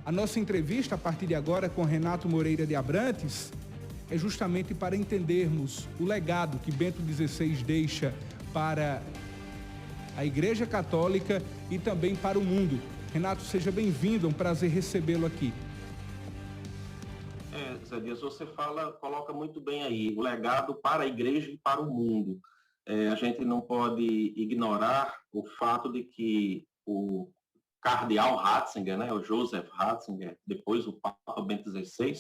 A nossa entrevista, a partir de agora, com Renato Moreira de Abrantes, é justamente para entendermos o legado que Bento XVI deixa para a Igreja Católica e também para o mundo. Renato, seja bem-vindo, é um prazer recebê-lo aqui. Zé Dias, você coloca muito bem aí, o legado para a Igreja e para o mundo. A gente não pode ignorar o fato de que o cardeal Ratzinger, né, o Joseph Ratzinger, depois o Papa Bento XVI,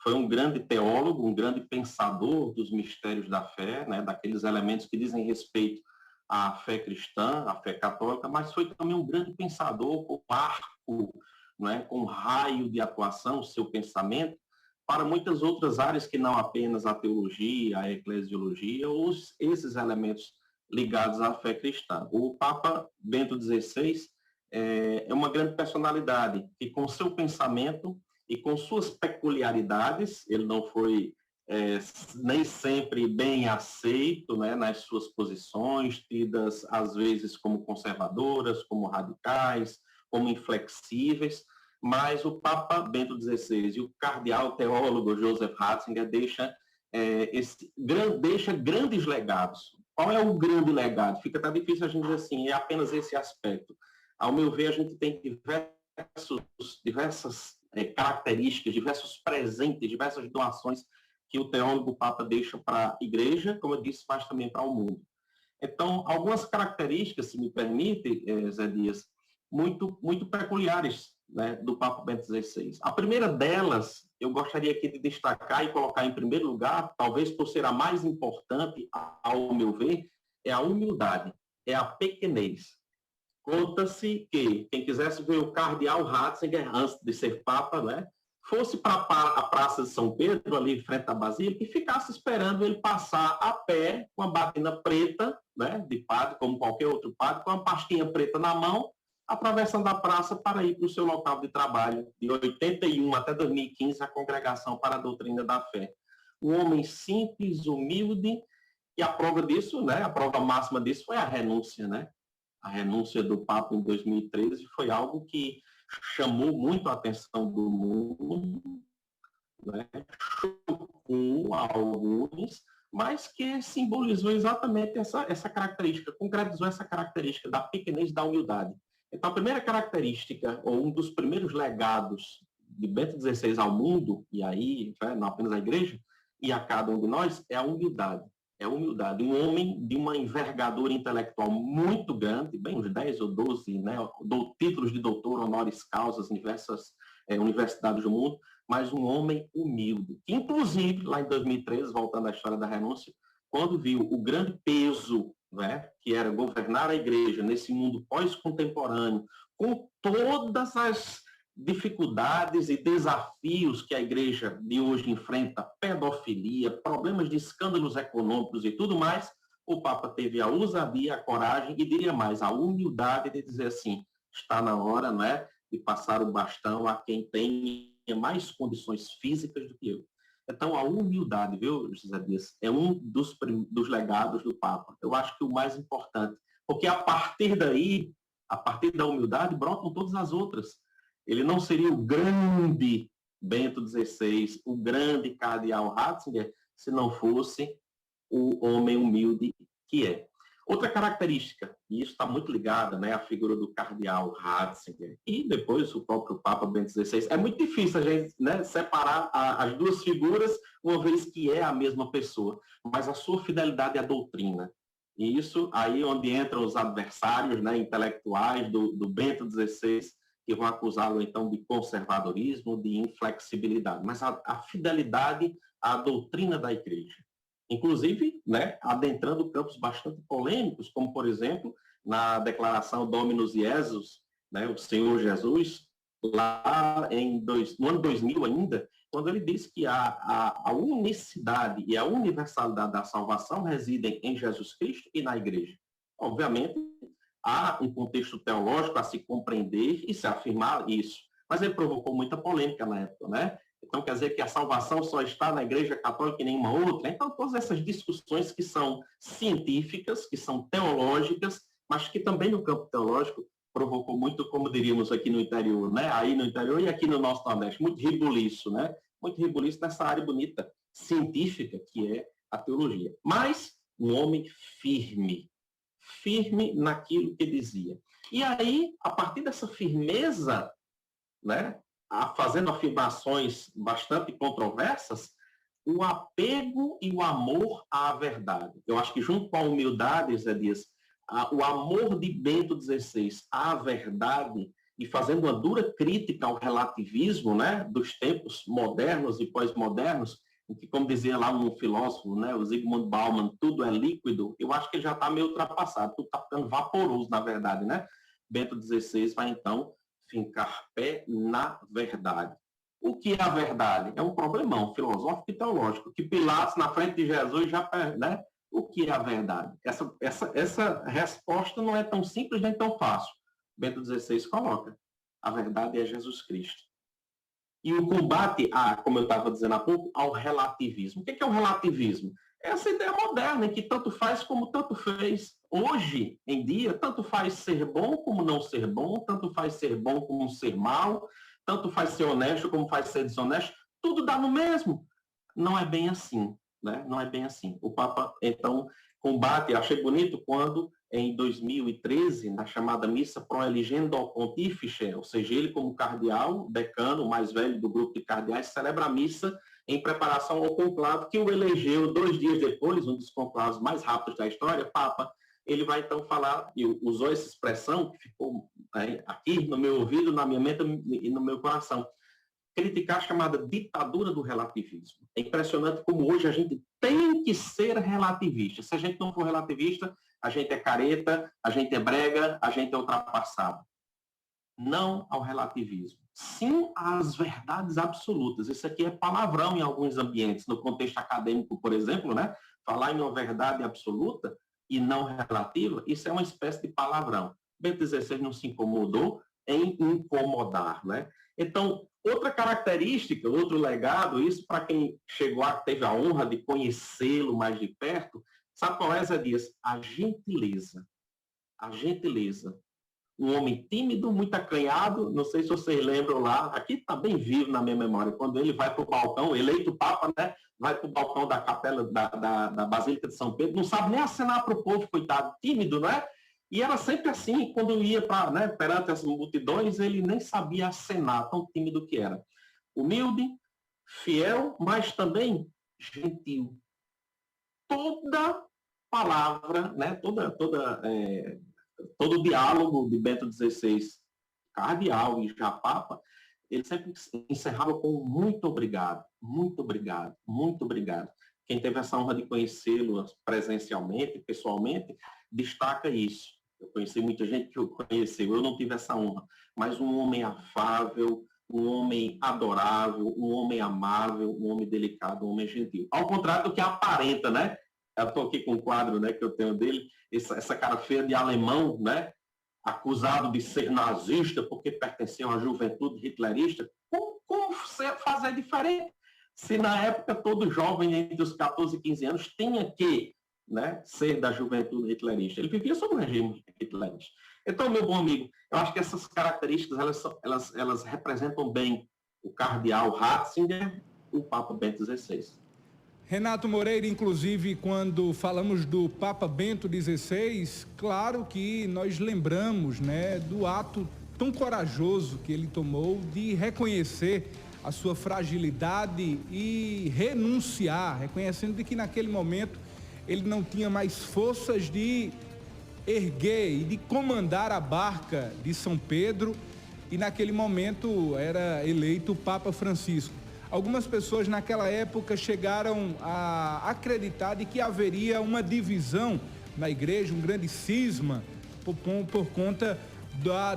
foi um grande teólogo, um grande pensador dos mistérios da fé, né, daqueles elementos que dizem respeito à fé cristã, à fé católica, mas foi também um grande pensador com arco, né, com raio de atuação, o seu pensamento, para muitas outras áreas que não apenas a teologia, a eclesiologia, ou esses elementos ligados à fé cristã. O Papa Bento XVI é uma grande personalidade que, com seu pensamento e com suas peculiaridades, ele não foi nem sempre bem aceito, né, nas suas posições, tidas às vezes como conservadoras, como radicais, como inflexíveis, mas o Papa Bento XVI e o cardeal teólogo Joseph Ratzinger deixa grandes legados. Qual é o grande legado? Fica até difícil a gente dizer assim, é apenas esse aspecto. Ao meu ver, a gente tem diversas características, diversos presentes, diversas doações que o teólogo Papa deixa para a Igreja, como eu disse, mas também para o mundo. Então, algumas características, se me permite, Zé Dias, muito peculiares, né, do Papa Bento XVI. A primeira delas, eu gostaria aqui de destacar e colocar em primeiro lugar, talvez por ser a mais importante, ao meu ver, é a humildade, é a pequenez. Conta-se que quem quisesse ver o cardeal Ratzinger, antes de ser Papa, né, fosse para a Praça de São Pedro, ali em frente à Basílica, e ficasse esperando ele passar a pé, com a batina preta, né, de padre, como qualquer outro padre, com a pastinha preta na mão, atravessando a praça para ir para o seu local de trabalho, de 81 até 2015, a Congregação para a Doutrina da Fé. Um homem simples, humilde, e a prova disso, né, a prova máxima disso foi a renúncia, né? A renúncia do Papa em 2013 foi algo que chamou muito a atenção do mundo, né? Chocou alguns, mas que simbolizou exatamente essa característica, concretizou essa característica da pequenez e da humildade. Então, a primeira característica, ou um dos primeiros legados de Bento XVI ao mundo, e aí, não apenas à Igreja, e a cada um de nós, é a humildade. É a humildade. Um homem de uma envergadura intelectual muito grande, bem uns 10 ou 12, né, títulos de doutor, honoris causa, em diversas universidades do mundo, mas um homem humilde. Inclusive, lá em 2013, voltando à história da renúncia, quando viu o grande peso, né, que era governar a Igreja nesse mundo pós-contemporâneo, com todas as dificuldades e desafios que a Igreja de hoje enfrenta, pedofilia, problemas de escândalos econômicos e tudo mais, o Papa teve a ousadia, a coragem e, diria mais, a humildade de dizer assim, está na hora, né, de passar o bastão a quem tem mais condições físicas do que eu. Então, a humildade, viu, José Dias, é um dos legados do Papa. Eu acho que o mais importante, porque a partir daí, a partir da humildade, brotam todas as outras. Ele não seria o grande Bento XVI, o grande cardeal Ratzinger, se não fosse o homem humilde que é. Outra característica, e isso está muito ligado, né, à figura do cardeal Ratzinger e depois o próprio Papa Bento XVI. É muito difícil a gente, né, separar as duas figuras, uma vez que é a mesma pessoa, mas a sua fidelidade à doutrina. E isso aí onde entram os adversários, né, intelectuais do Bento XVI, que vão acusá-lo então de conservadorismo, de inflexibilidade, mas a fidelidade à doutrina da Igreja. Inclusive, né, adentrando campos bastante polêmicos, como, por exemplo, na declaração Dominus Jesus, né, o Senhor Jesus, lá no ano 2000 ainda, quando ele diz que a unicidade e a universalidade da salvação residem em Jesus Cristo e na Igreja. Obviamente, há um contexto teológico a se compreender e se afirmar isso, mas ele provocou muita polêmica na época, né? Então, quer dizer que a salvação só está na Igreja Católica e nenhuma outra? Então, todas essas discussões que são científicas, que são teológicas, mas que também no campo teológico provocou muito, como diríamos aqui no interior, né? Aí no interior e aqui no nosso Nordeste, muito rebuliço, né? Muito rebuliço nessa área bonita, científica, que é a teologia. Mas um homem firme, firme naquilo que dizia. E aí, a partir dessa firmeza, né, fazendo afirmações bastante controversas, o apego e o amor à verdade. Eu acho que junto com a humildade, Zé Dias, o amor de Bento XVI à verdade e fazendo uma dura crítica ao relativismo, né, dos tempos modernos e pós-modernos, em que, como dizia lá um filósofo, né, o Zygmunt Bauman, tudo é líquido, eu acho que ele já está meio ultrapassado, tudo está ficando vaporoso, na verdade, né? Bento XVI vai, então, fincar pé na verdade. O que é a verdade? É um problemão filosófico e teológico, que Pilatos, na frente de Jesus, já, né? O que é a verdade? Essa resposta não é tão simples nem tão fácil. Bento XVI coloca, a verdade é Jesus Cristo. E o combate, como eu estava dizendo há pouco, ao relativismo. O que é o relativismo? Essa ideia moderna, em que tanto faz como tanto fez. Hoje em dia, tanto faz ser bom como não ser bom, tanto faz ser bom como ser mal, tanto faz ser honesto como faz ser desonesto, tudo dá no mesmo. Não é bem assim, né? Não é bem assim. O Papa, então, combate, achei bonito quando, em 2013, na chamada Missa Pro Eligendo Pontífice, ou seja, ele como cardeal, decano, mais velho do grupo de cardeais, celebra a missa em preparação ao conclave que o elegeu 2 dias depois, um dos conclaves mais rápidos da história, Papa. Ele vai então falar, e usou essa expressão que ficou aqui no meu ouvido, na minha mente e no meu coração, criticar a chamada ditadura do relativismo. É impressionante como hoje a gente tem que ser relativista. Se a gente não for relativista, a gente é careta, a gente é brega, a gente é ultrapassado. Não ao relativismo. Sim às verdades absolutas. Isso aqui é palavrão em alguns ambientes. No contexto acadêmico, por exemplo, né? Falar em uma verdade absoluta e não relativa, isso é uma espécie de palavrão. Bento XVI não se incomodou em incomodar, né? Então, outra característica, outro legado, isso para quem teve a honra de conhecê-lo mais de perto, sabe qual é, Zé Dias? A gentileza. A gentileza. Um homem tímido, muito acanhado, não sei se vocês lembram lá, aqui está bem vivo na minha memória, quando ele vai para o balcão, eleito Papa, né? Vai para o balcão da capela da Basílica de São Pedro, não sabe nem acenar para o povo, coitado, tímido, né? E era sempre assim, quando ia perante as multidões, ele nem sabia acenar, tão tímido que era. Humilde, fiel, mas também gentil. Toda palavra, né? Todo o diálogo de Bento XVI, cardeal e já Papa, ele sempre encerrava com muito obrigado, muito obrigado, muito obrigado. Quem teve essa honra de conhecê-lo presencialmente, pessoalmente, destaca isso. Eu conheci muita gente que o conheceu, eu não tive essa honra, mas um homem afável, um homem adorável, um homem amável, um homem delicado, um homem gentil. Ao contrário do que aparenta, né? Eu estou aqui com um quadro, né, que eu tenho dele, essa cara feia de alemão, né? Acusado de ser nazista porque pertenceu à juventude hitlerista. Como fazer diferente? Se na época todo jovem entre os 14 e 15 anos tinha que, né, ser da juventude hitlerista. Ele vivia sob o regime hitlerista. Então, meu bom amigo, eu acho que essas características elas representam bem o cardeal Ratzinger, o Papa Bento XVI. Renato Moreira, inclusive, quando falamos do Papa Bento XVI, claro que nós lembramos, né, do ato tão corajoso que ele tomou de reconhecer a sua fragilidade e renunciar, reconhecendo de que naquele momento ele não tinha mais forças de erguer e de comandar a barca de São Pedro, e naquele momento era eleito o Papa Francisco. Algumas pessoas naquela época chegaram a acreditar de que haveria uma divisão na igreja, um grande cisma por conta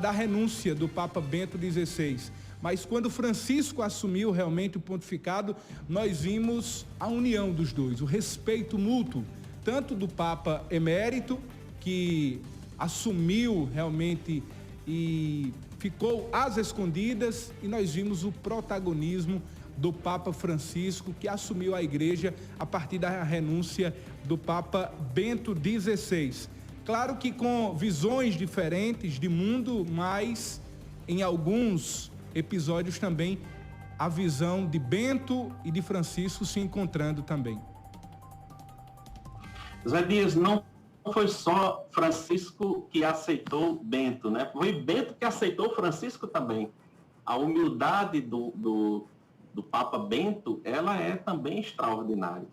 da renúncia do Papa Bento XVI. Mas quando Francisco assumiu realmente o pontificado, nós vimos a união dos dois, o respeito mútuo, tanto do Papa emérito, que assumiu realmente e ficou às escondidas, e nós vimos o protagonismo do Papa Francisco, que assumiu a igreja a partir da renúncia do Papa Bento XVI. Claro que com visões diferentes de mundo, mas em alguns episódios também a visão de Bento e de Francisco se encontrando também. Zé Dias, não foi só Francisco que aceitou Bento, né? Foi Bento que aceitou Francisco também. A humildade do Papa Bento, ela é também extraordinária.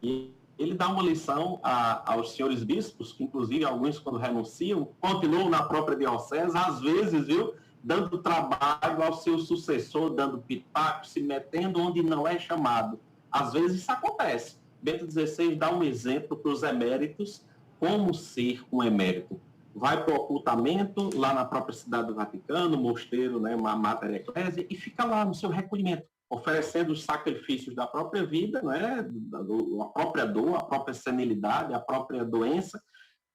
E ele dá uma lição aos senhores bispos, que inclusive alguns quando renunciam, continuam na própria diocese, às vezes, viu, dando trabalho ao seu sucessor, dando pitaco, se metendo onde não é chamado. Às vezes isso acontece. Bento XVI dá um exemplo para os eméritos, como ser um emérito. Vai para o ocultamento, lá na própria cidade do Vaticano, mosteiro, né, uma Mater Ecclesiae, e fica lá no seu recolhimento, oferecendo os sacrifícios da própria vida, né, a própria dor, a própria senilidade, a própria doença,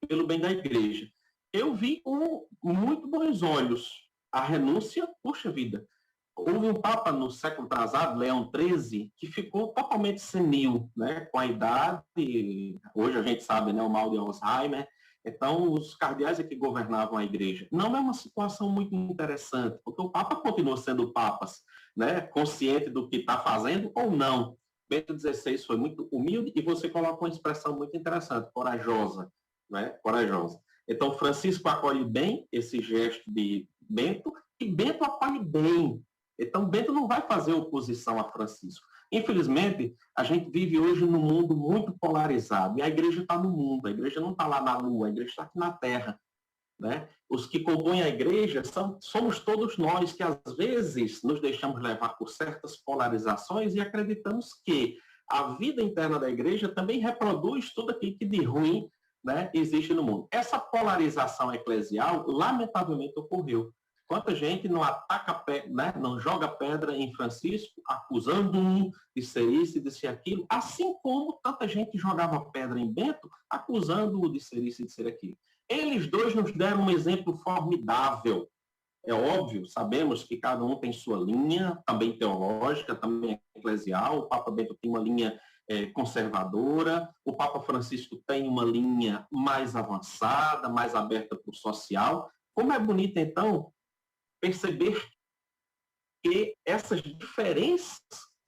pelo bem da igreja. Eu vi com muito bons olhos a renúncia, puxa vida. Houve um papa no século atrasado, Leão XIII, que ficou totalmente senil, né, com a idade, hoje a gente sabe, né, o mal de Alzheimer. Então, os cardeais é que governavam a igreja. Não é uma situação muito interessante, porque o Papa continua sendo papas, né, consciente do que está fazendo ou não. Bento XVI foi muito humilde e você coloca uma expressão muito interessante, corajosa, né, corajosa. Então, Francisco acolhe bem esse gesto de Bento e Bento acolhe bem. Então, Bento não vai fazer oposição a Francisco. Infelizmente, a gente vive hoje num mundo muito polarizado, e a igreja está no mundo, a igreja não está lá na lua, a igreja está aqui na terra. Né? Os que compõem a igreja somos todos nós que, às vezes, nos deixamos levar por certas polarizações e acreditamos que a vida interna da igreja também reproduz tudo aquilo que de ruim, né, existe no mundo. Essa polarização eclesial, lamentavelmente, ocorreu. Quanta gente não ataca, né, não joga pedra em Francisco, acusando-o de ser isso e de ser aquilo, assim como tanta gente jogava pedra em Bento, acusando-o de ser isso e de ser aquilo. Eles dois nos deram um exemplo formidável. É óbvio, sabemos que cada um tem sua linha, também teológica, também eclesial. O Papa Bento tem uma linha conservadora, o Papa Francisco tem uma linha mais avançada, mais aberta para o social. Como é bonito, então, perceber que essas diferenças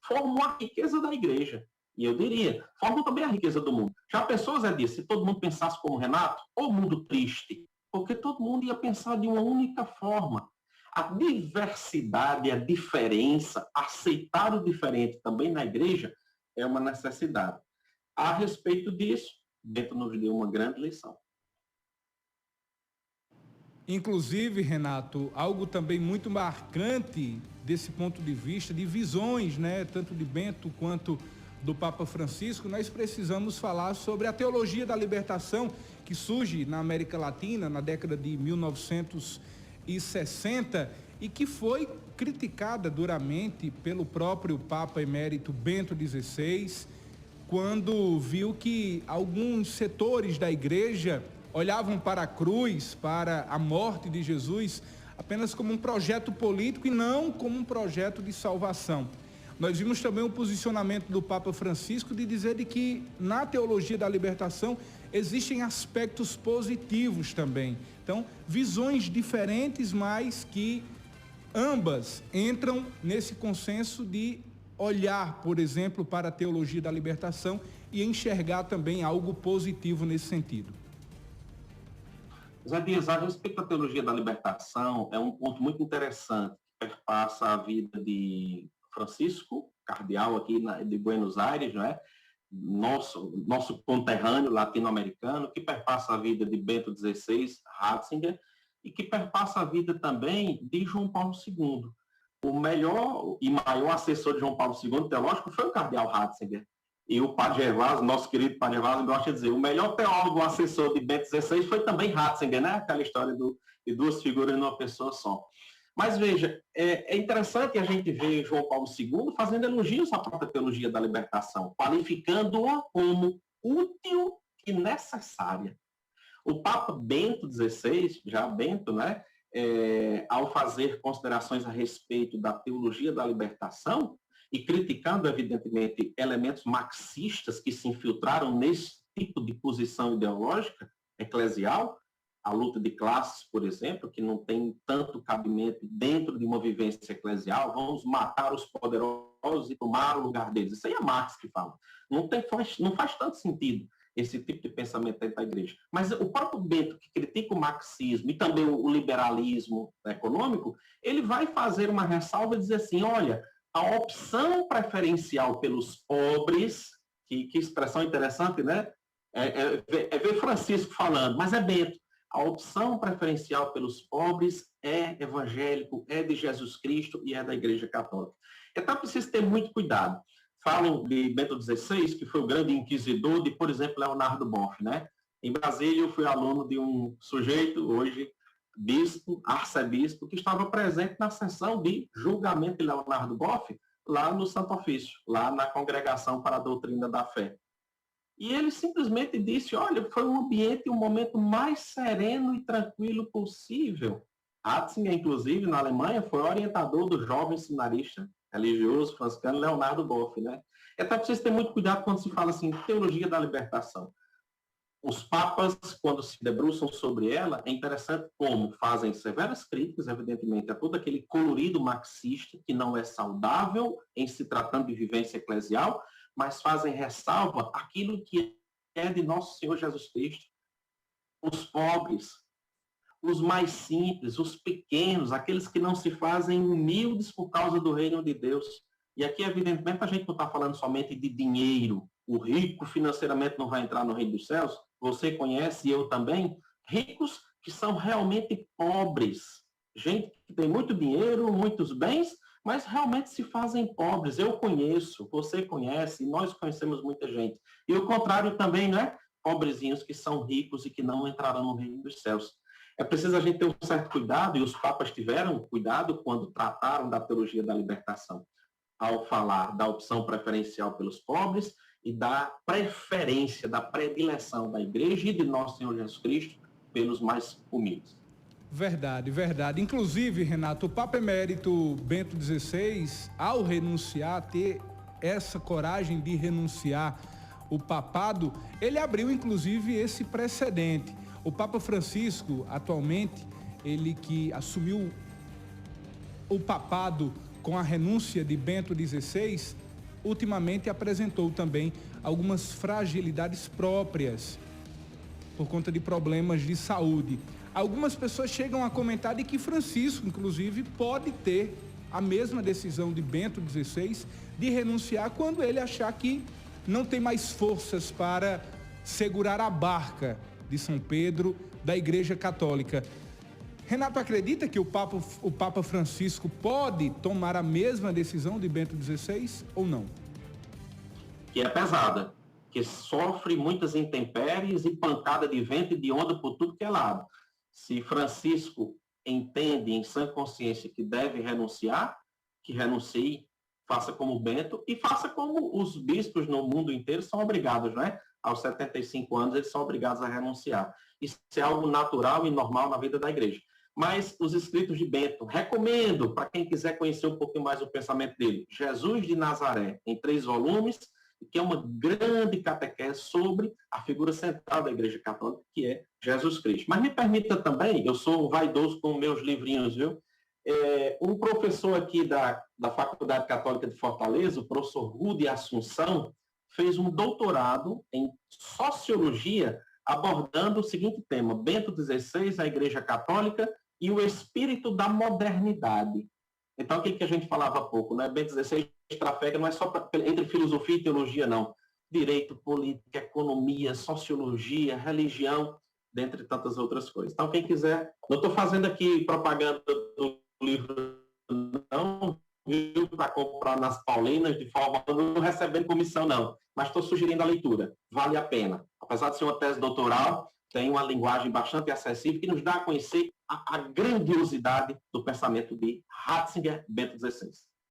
formam a riqueza da igreja. E eu diria, formam também a riqueza do mundo. Já pensou, Zé Dias, se todo mundo pensasse como Renato? Ou mundo triste? Porque todo mundo ia pensar de uma única forma. A diversidade, a diferença, aceitar o diferente também na igreja é uma necessidade. A respeito disso, Bento nos deu uma grande lição. Inclusive, Renato, algo também muito marcante desse ponto de vista, de visões, né, tanto de Bento quanto do Papa Francisco, nós precisamos falar sobre a teologia da libertação que surge na América Latina na década de 1960 e que foi criticada duramente pelo próprio Papa Emérito Bento XVI, quando viu que alguns setores da igreja olhavam para a cruz, para a morte de Jesus, apenas como um projeto político e não como um projeto de salvação. Nós vimos também o posicionamento do Papa Francisco de dizer de que na teologia da libertação existem aspectos positivos também. Então, visões diferentes, mas que ambas entram nesse consenso de olhar, por exemplo, para a teologia da libertação e enxergar também algo positivo nesse sentido. Zé Dias, a respeito da teologia da libertação, é um ponto muito interessante que perpassa a vida de Francisco, cardeal aqui de Buenos Aires, não é? Nosso conterrâneo latino-americano, que perpassa a vida de Bento XVI, Ratzinger, e que perpassa a vida também de João Paulo II. O melhor e maior assessor de João Paulo II teológico foi o cardeal Ratzinger. E o Padre Gervásio, nosso querido Padre Gervásio, gosta de dizer, o melhor teólogo assessor de Bento XVI foi também Ratzinger, né? Aquela história de duas figuras numa pessoa só. Mas veja, é interessante a gente ver João Paulo II fazendo elogios à própria teologia da libertação, qualificando-a como útil e necessária. O Papa Bento XVI, já Bento, né? Ao fazer considerações a respeito da teologia da libertação, e criticando, evidentemente, elementos marxistas que se infiltraram nesse tipo de posição ideológica, eclesial, a luta de classes, por exemplo, que não tem tanto cabimento dentro de uma vivência eclesial, vamos matar os poderosos e tomar o lugar deles. Isso aí é Marx que fala. Não faz tanto sentido esse tipo de pensamento dentro da igreja. Mas o próprio Bento, que critica o marxismo e também o liberalismo econômico, ele vai fazer uma ressalva e dizer assim, olha, a opção preferencial pelos pobres, que expressão interessante, né? É ver Francisco falando, mas é Bento. A opção preferencial pelos pobres é evangélico, é de Jesus Cristo e é da Igreja Católica. Então, precisa ter muito cuidado. Falam de Bento XVI, que foi o grande inquisidor de, por exemplo, Leonardo Boff, né? Em Brasília, eu fui aluno de um sujeito, hoje bispo, arcebispo, que estava presente na sessão de julgamento de Leonardo Boff, lá no Santo Ofício, lá na Congregação para a Doutrina da Fé. E ele simplesmente disse, olha, foi um ambiente, um momento mais sereno e tranquilo possível. Ratzinger, inclusive, na Alemanha, foi orientador do jovem seminarista religioso franciscano Leonardo Boff, né? Então, precisa ter muito cuidado quando se fala assim, teologia da libertação. Os papas, quando se debruçam sobre ela, é interessante como fazem severas críticas, evidentemente, a todo aquele colorido marxista, que não é saudável em se tratando de vivência eclesial, mas fazem ressalva aquilo que é de nosso Senhor Jesus Cristo. Os pobres, os mais simples, os pequenos, aqueles que não se fazem humildes por causa do reino de Deus. E aqui, evidentemente, a gente não está falando somente de dinheiro. O rico financeiramente não vai entrar no reino dos céus. Você conhece, e eu também, ricos que são realmente pobres. Gente que tem muito dinheiro, muitos bens, mas realmente se fazem pobres. Eu conheço, você conhece, nós conhecemos muita gente. E o contrário também, né? Pobrezinhos que são ricos e que não entrarão no reino dos céus. É preciso a gente ter um certo cuidado, e os papas tiveram cuidado quando trataram da teologia da libertação, ao falar da opção preferencial pelos pobres e da preferência, da predileção da igreja e de nosso Senhor Jesus Cristo pelos mais humildes. Verdade, verdade. Inclusive, Renato, o Papa Emérito Bento XVI, ao renunciar, ter essa coragem de renunciar o papado, ele abriu, inclusive, esse precedente. O Papa Francisco, atualmente, ele que assumiu o papado com a renúncia de Bento XVI, ultimamente apresentou também algumas fragilidades próprias por conta de problemas de saúde. Algumas pessoas chegam a comentar de que Francisco, inclusive, pode ter a mesma decisão de Bento XVI de renunciar quando ele achar que não tem mais forças para segurar a barca de São Pedro da Igreja Católica. Renato, acredita que o Papa Francisco pode tomar a mesma decisão de Bento XVI ou não? Que é pesada, que sofre muitas intempéries e pancada de vento e de onda por tudo que é lado. Se Francisco entende em sã consciência que deve renunciar, que renuncie, faça como Bento e faça como os bispos no mundo inteiro são obrigados, né? Aos 75 anos eles são obrigados a renunciar. Isso é algo natural e normal na vida da igreja. Mas os escritos de Bento, recomendo para quem quiser conhecer um pouquinho mais o pensamento dele, Jesus de Nazaré, em 3 volumes, que é uma grande catequese sobre a figura central da Igreja Católica, que é Jesus Cristo. Mas me permita também, eu sou vaidoso com meus livrinhos, viu? Um professor aqui da Faculdade Católica de Fortaleza, o professor Rudi Assunção, fez um doutorado em Sociologia, abordando o seguinte tema: Bento XVI, a Igreja Católica e o espírito da modernidade. Então, aquilo que a gente falava há pouco, né? Bento XVI trafega não é só entre filosofia e teologia, não. Direito, política, economia, sociologia, religião, dentre tantas outras coisas. Então, quem quiser, não estou fazendo aqui propaganda do livro, não, viu, para comprar nas Paulinas, de forma, não recebendo comissão, não. Mas estou sugerindo a leitura. Vale a pena. Apesar de ser uma tese doutoral, tem uma linguagem bastante acessível que nos dá a conhecer a grandiosidade do pensamento de Ratzinger, Bento XVI.